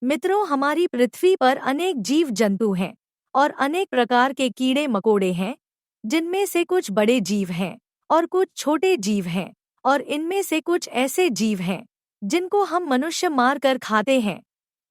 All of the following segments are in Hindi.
मित्रों, हमारी पृथ्वी पर अनेक जीव जंतु हैं और अनेक प्रकार के कीड़े मकोड़े हैं, जिनमें से कुछ बड़े जीव हैं और कुछ छोटे जीव हैं, और इनमें से कुछ ऐसे जीव हैं जिनको हम मनुष्य मारकर खाते हैं।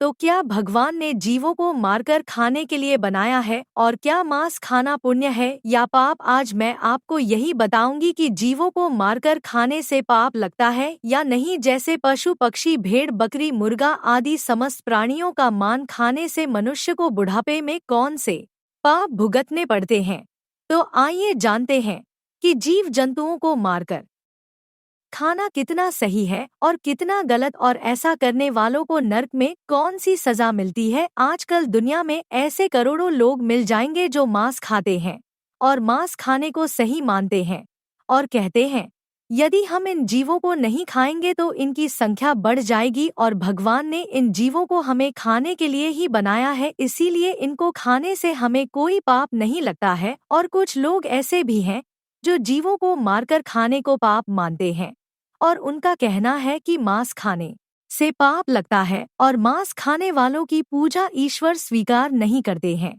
तो क्या भगवान ने जीवों को मारकर खाने के लिए बनाया है, और क्या मांस खाना पुण्य है या पाप? आज मैं आपको यही बताऊंगी कि जीवों को मारकर खाने से पाप लगता है या नहीं। जैसे पशु पक्षी भेड़ बकरी मुर्गा आदि समस्त प्राणियों का मान खाने से मनुष्य को बुढ़ापे में कौन से पाप भुगतने पड़ते हैं। तो आइए जानते हैं कि जीव जंतुओं को मारकर खाना कितना सही है और कितना गलत, और ऐसा करने वालों को नर्क में कौन सी सजा मिलती है। आजकल दुनिया में ऐसे करोड़ों लोग मिल जाएंगे जो मांस खाते हैं और मांस खाने को सही मानते हैं और कहते हैं यदि हम इन जीवों को नहीं खाएंगे तो इनकी संख्या बढ़ जाएगी, और भगवान ने इन जीवों को हमें खाने के लिए ही बनाया है, इसीलिए इनको खाने से हमें कोई पाप नहीं लगता है। और कुछ लोग ऐसे भी हैं जो जीवों को मारकर खाने को पाप मानते हैं, और उनका कहना है कि मांस खाने से पाप लगता है और मांस खाने वालों की पूजा ईश्वर स्वीकार नहीं करते हैं।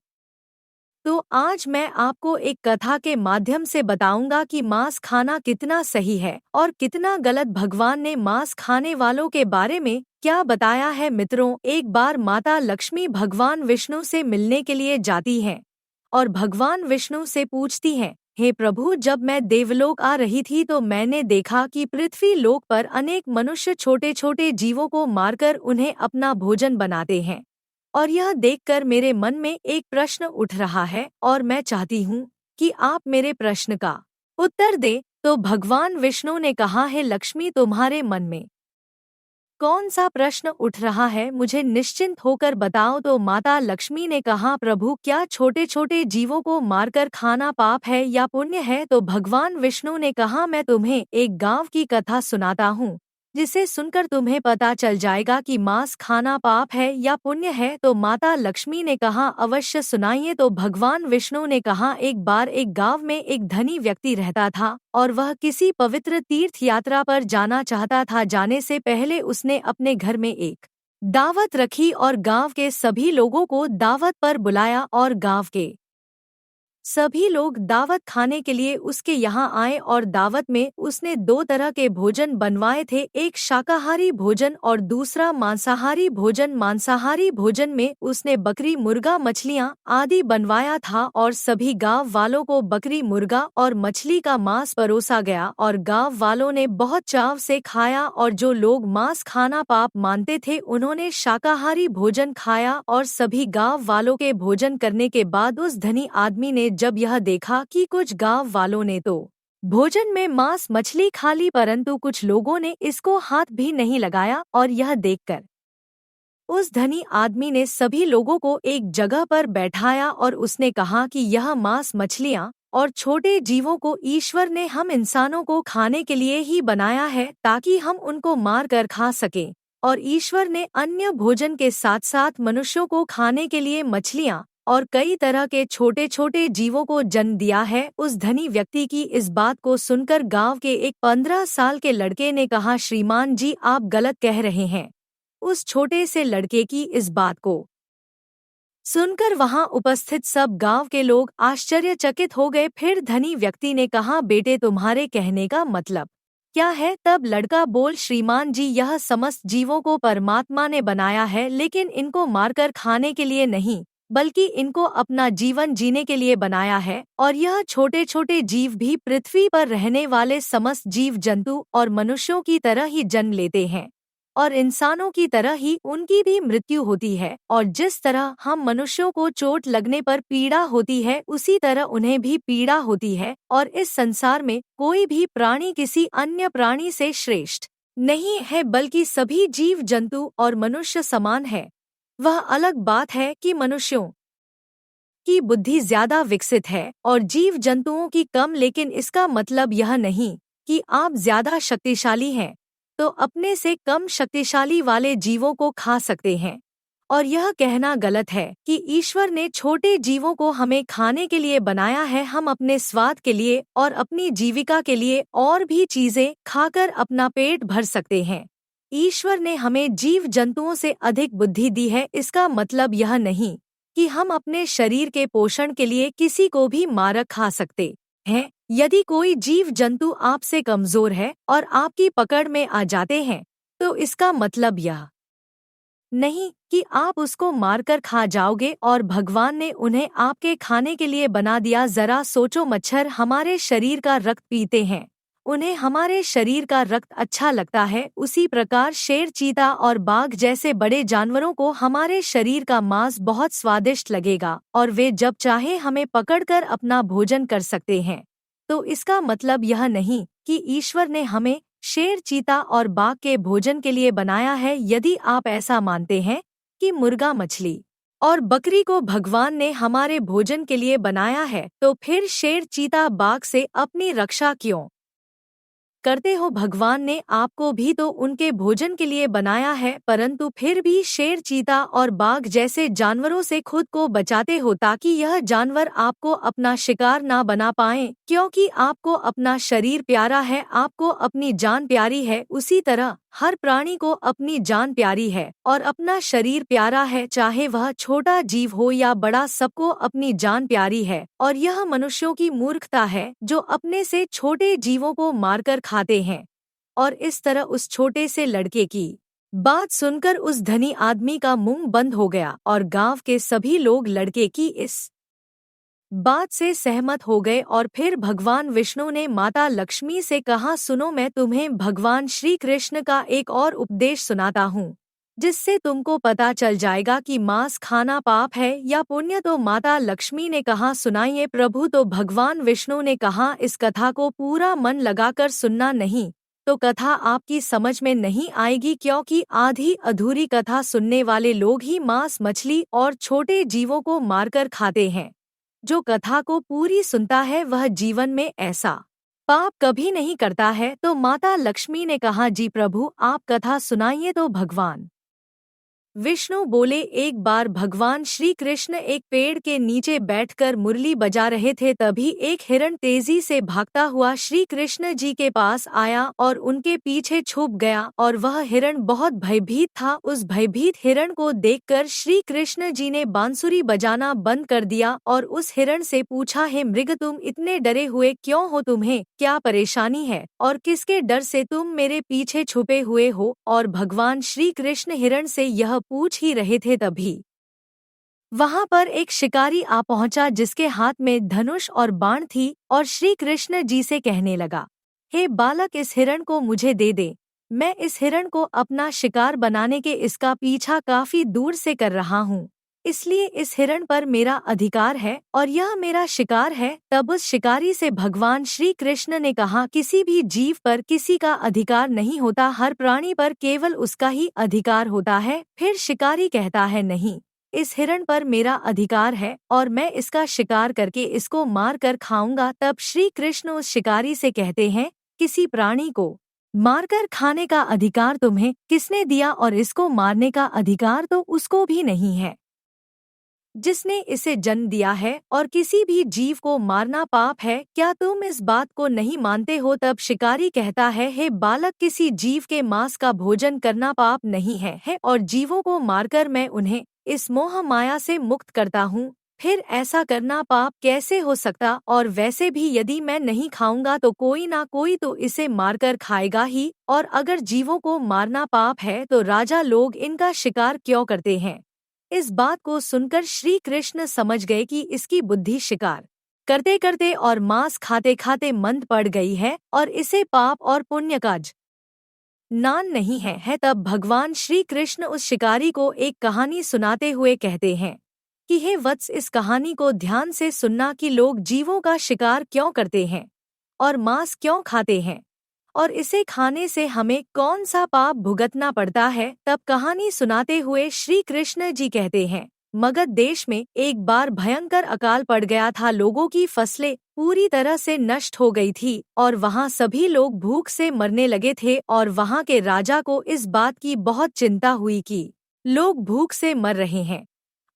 तो आज मैं आपको एक कथा के माध्यम से बताऊंगा कि मांस खाना कितना सही है और कितना गलत। भगवान ने मांस खाने वालों के बारे में क्या बताया है। मित्रों, एक बार माता लक्ष्मी भगवान विष्णु से मिलने के लिए जाती हैं और भगवान विष्णु से पूछती हैं, हे प्रभु, जब मैं देवलोक आ रही थी तो मैंने देखा कि पृथ्वी लोक पर अनेक मनुष्य छोटे छोटे जीवों को मारकर उन्हें अपना भोजन बनाते हैं, और यह देखकर मेरे मन में एक प्रश्न उठ रहा है और मैं चाहती हूँ कि आप मेरे प्रश्न का उत्तर दे। तो भगवान विष्णु ने कहा, है लक्ष्मी, तुम्हारे मन में कौन सा प्रश्न उठ रहा है, मुझे निश्चिंत होकर बताओ। तो माता लक्ष्मी ने कहा, प्रभु, क्या छोटे छोटे जीवों को मारकर खाना पाप है या पुण्य है? तो भगवान विष्णु ने कहा, मैं तुम्हें एक गांव की कथा सुनाता हूँ, जिसे सुनकर तुम्हें पता चल जाएगा कि मांस खाना पाप है या पुण्य है। तो माता लक्ष्मी ने कहा, अवश्य सुनाइए। तो भगवान विष्णु ने कहा, एक बार एक गांव में एक धनी व्यक्ति रहता था और वह किसी पवित्र तीर्थ यात्रा पर जाना चाहता था। जाने से पहले उसने अपने घर में एक दावत रखी और गांव के सभी लोगों को दावत पर बुलाया, और गांव के सभी लोग दावत खाने के लिए उसके यहाँ आए। और दावत में उसने दो तरह के भोजन बनवाए थे, एक शाकाहारी भोजन और दूसरा मांसाहारी भोजन। मांसाहारी भोजन में उसने बकरी मुर्गा मछलियाँ आदि बनवाया था, और सभी गांव वालों को बकरी मुर्गा और मछली का मांस परोसा गया, और गांव वालों ने बहुत चाव से खाया। और जो लोग मांस खाना पाप मानते थे उन्होंने शाकाहारी भोजन खाया। और सभी गांव वालों के भोजन करने के बाद उस धनी आदमी ने जब यह देखा कि कुछ गांव वालों ने तो भोजन में मांस मछली खा ली, परंतु कुछ लोगों ने इसको हाथ भी नहीं लगाया, और यह देखकर उस धनी आदमी ने सभी लोगों को एक जगह पर बैठाया और उसने कहा कि यह मांस मछलियां और छोटे जीवों को ईश्वर ने हम इंसानों को खाने के लिए ही बनाया है, ताकि हम उनको मार कर खा सकें। और ईश्वर ने अन्य भोजन के साथ साथ मनुष्यों को खाने के लिए मछलियां और कई तरह के छोटे छोटे जीवों को जन्म दिया है। उस धनी व्यक्ति की इस बात को सुनकर गांव के एक 15 साल के लड़के ने कहा, श्रीमान जी, आप गलत कह रहे हैं। उस छोटे से लड़के की इस बात को सुनकर वहां उपस्थित सब गांव के लोग आश्चर्यचकित हो गए। फिर धनी व्यक्ति ने कहा, बेटे, तुम्हारे कहने का मतलब क्या है? तब लड़का बोल, श्रीमान जी, यह समस्त जीवों को परमात्मा ने बनाया है, लेकिन इनको मारकर खाने के लिए नहीं, बल्कि इनको अपना जीवन जीने के लिए बनाया है। और यह छोटे छोटे जीव भी पृथ्वी पर रहने वाले समस्त जीव जंतु और मनुष्यों की तरह ही जन्म लेते हैं, और इंसानों की तरह ही उनकी भी मृत्यु होती है। और जिस तरह हम मनुष्यों को चोट लगने पर पीड़ा होती है, उसी तरह उन्हें भी पीड़ा होती है। और इस संसार में कोई भी प्राणी किसी अन्य प्राणी से श्रेष्ठ नहीं है, बल्कि सभी जीव जंतु और मनुष्य समान है। वह अलग बात है कि मनुष्यों की बुद्धि ज्यादा विकसित है और जीव जंतुओं की कम, लेकिन इसका मतलब यह नहीं कि आप ज्यादा शक्तिशाली हैं तो अपने से कम शक्तिशाली वाले जीवों को खा सकते हैं। और यह कहना गलत है कि ईश्वर ने छोटे जीवों को हमें खाने के लिए बनाया है। हम अपने स्वाद के लिए और अपनी जीविका के लिए और भी चीजें खाकर अपना पेट भर सकते हैं। ईश्वर ने हमें जीव जंतुओं से अधिक बुद्धि दी है। इसका मतलब यह नहीं कि हम अपने शरीर के पोषण के लिए किसी को भी मार खा सकते हैं। यदि कोई जीव जंतु आपसे कमजोर है और आपकी पकड़ में आ जाते हैं, तो इसका मतलब यह नहीं कि आप उसको मारकर खा जाओगे और भगवान ने उन्हें आपके खाने के लिए बना दिया। जरा सोचो, मच्छर हमारे शरीर का रक्त पीते हैं, उन्हें हमारे शरीर का रक्त अच्छा लगता है। उसी प्रकार शेर, चीता और बाघ जैसे बड़े जानवरों को हमारे शरीर का मांस बहुत स्वादिष्ट लगेगा और वे जब चाहे हमें पकड़कर अपना भोजन कर सकते हैं। तो इसका मतलब यह नहीं कि ईश्वर ने हमें शेर, चीता और बाघ के भोजन के लिए बनाया है। यदि आप ऐसा मानते हैं कि मुर्गा, मछली और बकरी को भगवान ने हमारे भोजन के लिए बनाया है, तो फिर शेर, चीता, बाघ से अपनी रक्षा क्यों करते हो? भगवान ने आपको भी तो उनके भोजन के लिए बनाया है, परंतु फिर भी शेर, चीता और बाघ जैसे जानवरों से खुद को बचाते हो ताकि यह जानवर आपको अपना शिकार ना बना पाएं। क्योंकि आपको अपना शरीर प्यारा है, आपको अपनी जान प्यारी है। उसी तरह हर प्राणी को अपनी जान प्यारी है और अपना शरीर प्यारा है, चाहे वह छोटा जीव हो या बड़ा, सबको अपनी जान प्यारी है। और यह मनुष्यों की मूर्खता है जो अपने से छोटे जीवों को मारकर खाते हैं। और इस तरह उस छोटे से लड़के की बात सुनकर उस धनी आदमी का मुंह बंद हो गया और गांव के सभी लोग लड़के की इस बात से सहमत हो गए। और फिर भगवान विष्णु ने माता लक्ष्मी से कहा, सुनो, मैं तुम्हें भगवान श्री कृष्ण का एक और उपदेश सुनाता हूँ, जिससे तुमको पता चल जाएगा कि मांस खाना पाप है या पुण्य। तो माता लक्ष्मी ने कहा, सुनाइए प्रभु। तो भगवान विष्णु ने कहा, इस कथा को पूरा मन लगाकर सुनना, नहीं तो कथा आपकी समझ में नहीं आएगी, क्योंकि आधी अधूरी कथा सुनने वाले लोग ही मांस, मछली और छोटे जीवों को मारकर खाते हैं। जो कथा को पूरी सुनता है वह जीवन में ऐसा पाप कभी नहीं करता है। तो माता लक्ष्मी ने कहा, जी प्रभु, आप कथा सुनाइए। तो भगवान विष्णु बोले, एक बार भगवान श्री कृष्ण एक पेड़ के नीचे बैठकर मुरली बजा रहे थे। तभी एक हिरण तेजी से भागता हुआ श्री कृष्ण जी के पास आया और उनके पीछे छुप गया और वह हिरण बहुत भयभीत था। उस भयभीत हिरण को देखकर श्री कृष्ण जी ने बांसुरी बजाना बंद कर दिया और उस हिरण से पूछा, हे मृग, तुम इतने डरे हुए क्यों हो? तुम्हें क्या परेशानी है और किसके डर से तुम मेरे पीछे छुपे हुए हो? और भगवान श्री कृष्ण हिरण से यह पूछ ही रहे थे, तभी वहां पर एक शिकारी आ पहुंचा जिसके हाथ में धनुष और बाण थी और श्री कृष्ण जी से कहने लगा, हे बालक, इस हिरण को मुझे दे दे। मैं इस हिरण को अपना शिकार बनाने के इसका पीछा काफी दूर से कर रहा हूँ, इसलिए इस हिरण पर मेरा अधिकार है और यह मेरा शिकार है। तब उस शिकारी से भगवान श्री कृष्ण ने कहा, किसी भी जीव पर किसी का अधिकार नहीं होता, हर प्राणी पर केवल उसका ही अधिकार होता है। फिर शिकारी कहता है, नहीं, इस हिरण पर मेरा अधिकार है और मैं इसका शिकार करके इसको मार कर खाऊंगा। तब श्री कृष्ण उस शिकारी से कहते हैं, किसी प्राणी को मारकर खाने का अधिकार तुम्हें किसने दिया? और इसको मारने का अधिकार तो उसको भी नहीं है जिसने इसे जन्म दिया है, और किसी भी जीव को मारना पाप है। क्या तुम इस बात को नहीं मानते हो? तब शिकारी कहता है, हे बालक, किसी जीव के मांस का भोजन करना पाप नहीं है और जीवों को मारकर मैं उन्हें इस मोह माया से मुक्त करता हूँ। फिर ऐसा करना पाप कैसे हो सकता? और वैसे भी यदि मैं नहीं खाऊंगा तो कोई ना कोई तो इसे मारकर खाएगा ही। और अगर जीवों को मारना पाप है तो राजा लोग इनका शिकार क्यों करते हैं? इस बात को सुनकर श्री कृष्ण समझ गए कि इसकी बुद्धि शिकार करते करते और मांस खाते खाते मंद पड़ गई है और इसे पाप और पुण्य का ज्ञान नहीं है। तब भगवान श्री कृष्ण उस शिकारी को एक कहानी सुनाते हुए कहते हैं कि हे वत्स, इस कहानी को ध्यान से सुनना कि लोग जीवों का शिकार क्यों करते हैं और मांस क्यों खाते हैं और इसे खाने से हमें कौन सा पाप भुगतना पड़ता है। तब कहानी सुनाते हुए श्री कृष्ण जी कहते हैं, मगध देश में एक बार भयंकर अकाल पड़ गया था। लोगों की फसलें पूरी तरह से नष्ट हो गई थी और वहां सभी लोग भूख से मरने लगे थे। और वहां के राजा को इस बात की बहुत चिंता हुई कि लोग भूख से मर रहे हैं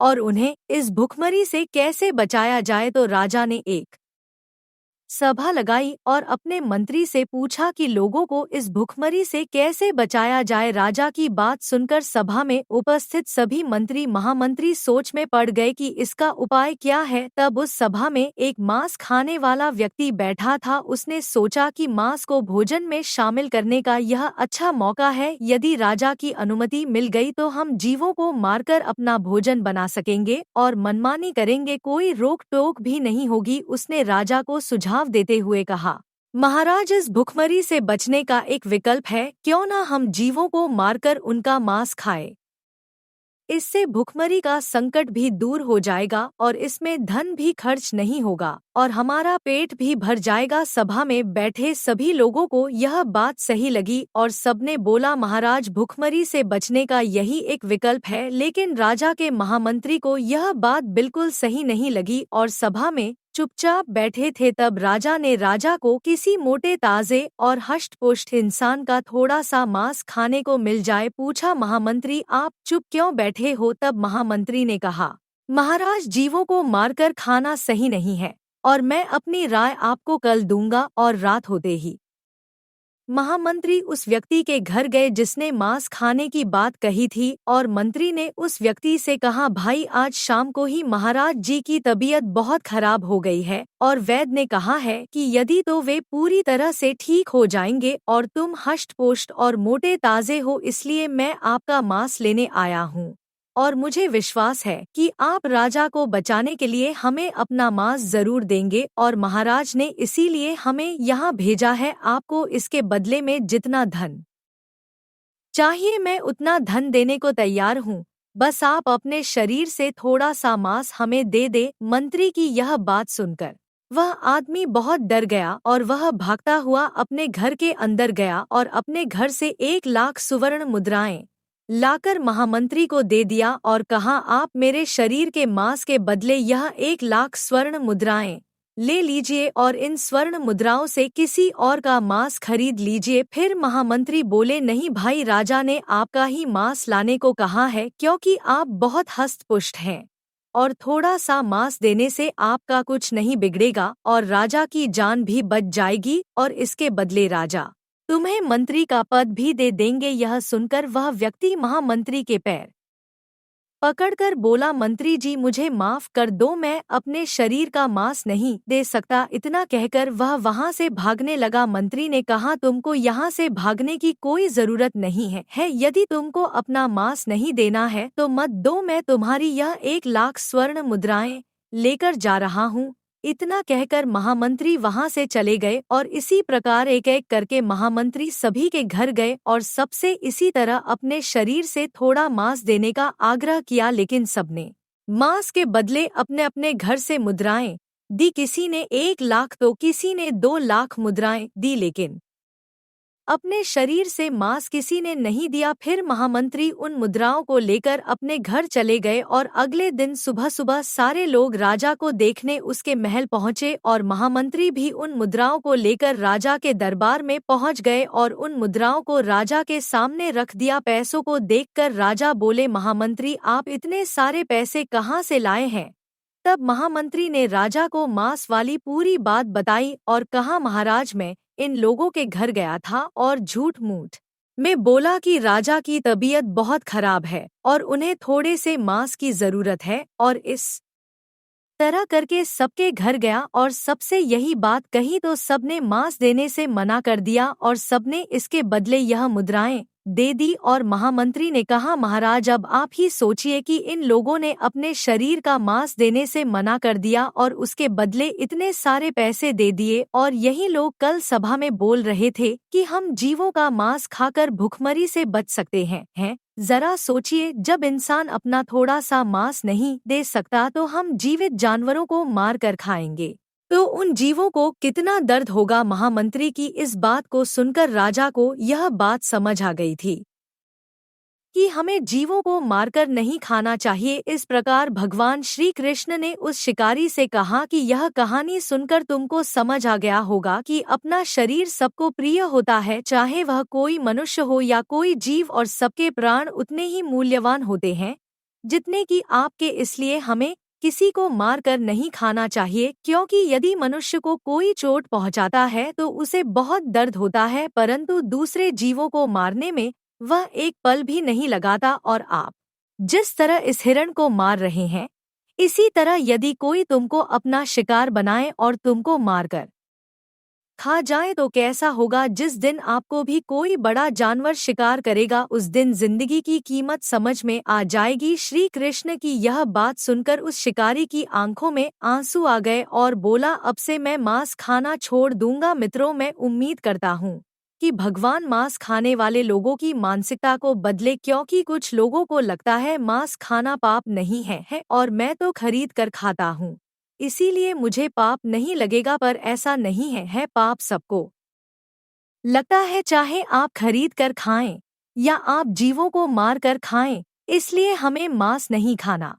और उन्हें इस भुखमरी से कैसे बचाया जाए। तो राजा ने एक सभा लगाई और अपने मंत्री से पूछा कि लोगों को इस भुखमरी से कैसे बचाया जाए। राजा की बात सुनकर सभा में उपस्थित सभी मंत्री महामंत्री सोच में पड़ गए कि इसका उपाय क्या है। तब उस सभा में एक मांस खाने वाला व्यक्ति बैठा था। उसने सोचा कि मांस को भोजन में शामिल करने का यह अच्छा मौका है। यदि राजा की अनुमति मिल गई तो हम जीवों को मारकर अपना भोजन बना सकेंगे और मनमानी करेंगे, कोई रोक टोक भी नहीं होगी। उसने राजा को सुझाव देते हुए कहा, महाराज, इस भुखमरी से बचने का एक विकल्प है, क्यों न हम जीवों को मारकर उनका मांस खाएं। इससे भुखमरी का संकट भी दूर हो जाएगा और इसमें धन भी खर्च नहीं होगा और हमारा पेट भी भर जाएगा। सभा में बैठे सभी लोगों को यह बात सही लगी और सबने बोला, महाराज, भुखमरी से बचने का यही एक विकल्प है। लेकिन राजा के महामंत्री को यह बात बिल्कुल सही नहीं लगी और सभा में चुपचाप बैठे थे। तब राजा ने राजा को किसी मोटे ताजे और हष्टपुष्ट इंसान का थोड़ा सा मांस खाने को मिल जाए पूछा, महामंत्री, आप चुप क्यों बैठे हो। तब महामंत्री ने कहा, महाराज, जीवों को मारकर खाना सही नहीं है और मैं अपनी राय आपको कल दूंगा। और रात होते ही महामंत्री उस व्यक्ति के घर गए जिसने मांस खाने की बात कही थी और मंत्री ने उस व्यक्ति से कहा, भाई, आज शाम को ही महाराज जी की तबीयत बहुत खराब हो गई है और वैद्य ने कहा है कि यदि तो वे पूरी तरह से ठीक हो जाएंगे और तुम हष्टपुष्ट और मोटे ताजे हो, इसलिए मैं आपका मांस लेने आया हूँ और मुझे विश्वास है कि आप राजा को बचाने के लिए हमें अपना मांस जरूर देंगे और महाराज ने इसीलिए हमें यहाँ भेजा है। आपको इसके बदले में जितना धन चाहिए मैं उतना धन देने को तैयार हूँ, बस आप अपने शरीर से थोड़ा सा मांस हमें दे दे। मंत्री की यह बात सुनकर वह आदमी बहुत डर गया और वह भागता हुआ अपने घर के अंदर गया और अपने घर से 1,00,000 सुवर्ण मुद्राएं लाकर महामंत्री को दे दिया और कहा, आप मेरे शरीर के मांस के बदले यह 1,00,000 स्वर्ण मुद्राएं ले लीजिए और इन स्वर्ण मुद्राओं से किसी और का मांस खरीद लीजिए। फिर महामंत्री बोले, नहीं भाई, राजा ने आपका ही मांस लाने को कहा है क्योंकि आप बहुत हष्टपुष्ट हैं और थोड़ा सा मांस देने से आपका कुछ नहीं बिगड़ेगा और राजा की जान भी बच जाएगी और इसके बदले राजा तुम्हें मंत्री का पद भी दे देंगे। यह सुनकर वह व्यक्ति महामंत्री के पैर पकड़कर बोला, मंत्री जी, मुझे माफ कर दो, मैं अपने शरीर का मांस नहीं दे सकता। इतना कहकर वह वहां से भागने लगा। मंत्री ने कहा, तुमको यहाँ से भागने की कोई जरूरत नहीं है। यदि तुमको अपना मांस नहीं देना है तो मत दो, मैं तुम्हारी यह 1,00,000 स्वर्ण मुद्राएं लेकर जा रहा हूँ। इतना कहकर महामंत्री वहां से चले गए और इसी प्रकार एक एक करके महामंत्री सभी के घर गए और सबसे इसी तरह अपने शरीर से थोड़ा मांस देने का आग्रह किया, लेकिन सबने मांस के बदले अपने अपने घर से मुद्राएं दी। किसी ने 1,00,000 तो किसी ने 2,00,000 मुद्राएं दी, लेकिन अपने शरीर से मांस किसी ने नहीं दिया। फिर महामंत्री उन मुद्राओं को लेकर अपने घर चले गए और अगले दिन सुबह सुबह सारे लोग राजा को देखने उसके महल पहुंचे और महामंत्री भी उन मुद्राओं को लेकर राजा के दरबार में पहुंच गए और उन मुद्राओं को राजा के सामने रख दिया। पैसों को देखकर राजा बोले, महामंत्री, आप इतने सारे पैसे कहाँ से लाए हैं। तब महामंत्री ने राजा को मांस वाली पूरी बात बताई और कहा, महाराज, मैं इन लोगों के घर गया था और झूठ मूठ में बोला कि राजा की तबीयत बहुत खराब है और उन्हें थोड़े से मांस की जरूरत है और इस तरह करके सबके घर गया और सबसे यही बात कही तो सबने मांस देने से मना कर दिया और सबने इसके बदले यह मुद्राएं दे दी। और महामंत्री ने कहा, महाराज, अब आप ही सोचिए कि इन लोगों ने अपने शरीर का मांस देने से मना कर दिया और उसके बदले इतने सारे पैसे दे दिए और यही लोग कल सभा में बोल रहे थे कि हम जीवों का मांस खाकर भुखमरी से बच सकते हैं। जरा सोचिए, जब इंसान अपना थोड़ा सा मांस नहीं दे सकता तो हम जीवित जानवरों को मार कर खाएंगे तो उन जीवों को कितना दर्द होगा। महामंत्री की इस बात को सुनकर राजा को यह बात समझ आ गई थी कि हमें जीवों को मारकर नहीं खाना चाहिए। इस प्रकार भगवान श्री कृष्ण ने उस शिकारी से कहा कि यह कहानी सुनकर तुमको समझ आ गया होगा कि अपना शरीर सबको प्रिय होता है, चाहे वह कोई मनुष्य हो या कोई जीव, और सबके प्राण उतने ही मूल्यवान होते हैं जितने कि आपके। इसलिए हमें किसी को मारकर नहीं खाना चाहिए, क्योंकि यदि मनुष्य को कोई चोट पहुंचाता है तो उसे बहुत दर्द होता है, परंतु दूसरे जीवों को मारने में वह एक पल भी नहीं लगाता। और आप जिस तरह इस हिरण को मार रहे हैं, इसी तरह यदि कोई तुमको अपना शिकार बनाए और तुमको मारकर खा जाए तो कैसा होगा। जिस दिन आपको भी कोई बड़ा जानवर शिकार करेगा, उस दिन जिंदगी की कीमत समझ में आ जाएगी। श्री कृष्ण की यह बात सुनकर उस शिकारी की आंखों में आंसू आ गए और बोला, अब से मैं मांस खाना छोड़ दूंगा। मित्रों, मैं उम्मीद करता हूँ कि भगवान मांस खाने वाले लोगों की मानसिकता को बदले, क्योंकि कुछ लोगों को लगता है मांस खाना पाप नहीं है और मैं तो खरीद कर खाता हूँ, इसीलिए मुझे पाप नहीं लगेगा। पर ऐसा नहीं है पाप सबको लगता है, चाहे आप खरीद कर खाएं या आप जीवों को मार कर खाएं। इसलिए हमें मांस नहीं खाना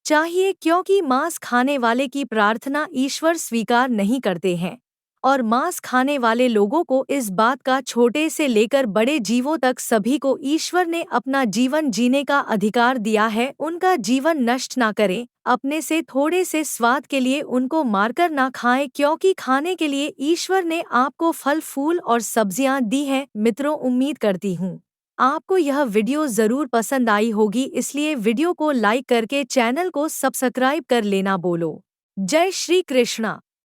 चाहिए, क्योंकि मांस खाने वाले की प्रार्थना ईश्वर स्वीकार नहीं करते हैं। और मांस खाने वाले लोगों को इस बात का छोटे से लेकर बड़े जीवों तक सभी को ईश्वर ने अपना जीवन जीने का अधिकार दिया है। उनका जीवन नष्ट ना करें, अपने से थोड़े से स्वाद के लिए उनको मारकर ना खाएं, क्योंकि खाने के लिए ईश्वर ने आपको फल फूल और सब्जियां दी हैं। मित्रों, उम्मीद करती हूँ आपको यह वीडियो जरूर पसंद आई होगी, इसलिए वीडियो को लाइक करके चैनल को सब्सक्राइब कर लेना। बोलो जय श्री कृष्णा।